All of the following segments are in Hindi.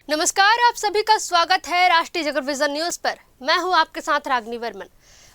नमस्कार, आप सभी का स्वागत है राष्ट्रीय जगत विजन न्यूज पर। मैं हूं आपके साथ रागनी वर्मन।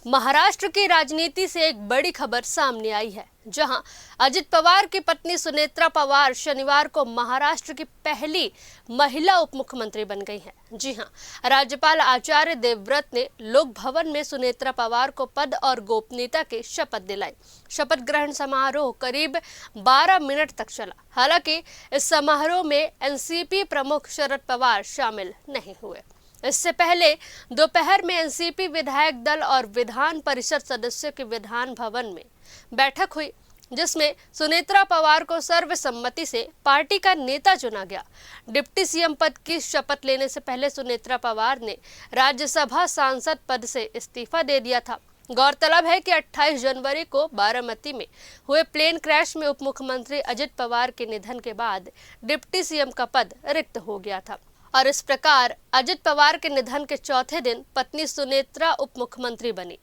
महाराष्ट्र की राजनीति से एक बड़ी खबर सामने आई है, जहां अजित पवार की पत्नी सुनेत्रा पवार शनिवार को महाराष्ट्र की पहली महिला उप मुख्यमंत्री बन गई हैं। जी हां, राज्यपाल आचार्य देवव्रत ने लोक भवन में सुनेत्रा पवार को पद और गोपनीयता की शपथ दिलाई। शपथ ग्रहण समारोह करीब 12 मिनट तक चला। हालांकि इस समारोह में एनसीपी प्रमुख शरद पवार शामिल नहीं हुए। इससे पहले दोपहर में एनसीपी विधायक दल और विधान परिषद सदस्यों के विधान भवन में बैठक हुई, जिसमें सुनेत्रा पवार को सर्वसम्मति से पार्टी का नेता चुना गया। डिप्टी सीएम पद की शपथ लेने से पहले सुनेत्रा पवार ने राज्यसभा सांसद पद से इस्तीफा दे दिया था। गौरतलब है कि 28 जनवरी को बारामती में हुए प्लेन क्रैश में उप मुख्यमंत्री अजित पवार के निधन के बाद डिप्टी सीएम का पद रिक्त हो गया था और इस प्रकार अजित पवार के निधन के चौथे दिन पत्नी सुनेत्रा उप मुख्यमंत्री बनी।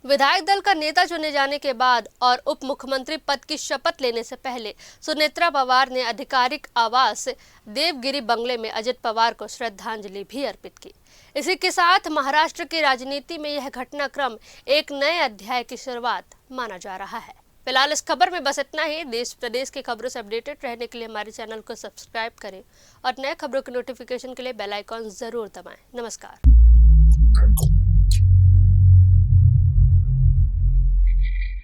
विधायक दल का नेता चुने जाने के बाद और उप मुख्यमंत्री पद की शपथ लेने से पहले सुनेत्रा पवार ने आधिकारिक आवास देवगिरी बंगले में अजित पवार को श्रद्धांजलि भी अर्पित की। इसी के साथ महाराष्ट्र की राजनीति में यह घटनाक्रम एक नए अध्याय की शुरुआत माना जा रहा है। फिलहाल इस खबर में बस इतना ही। देश प्रदेश की खबरों से अपडेटेड रहने के लिए हमारे चैनल को सब्सक्राइब करें और नए खबरों की नोटिफिकेशन के लिए बेल आइकॉन जरूर दबाएं। नमस्कार।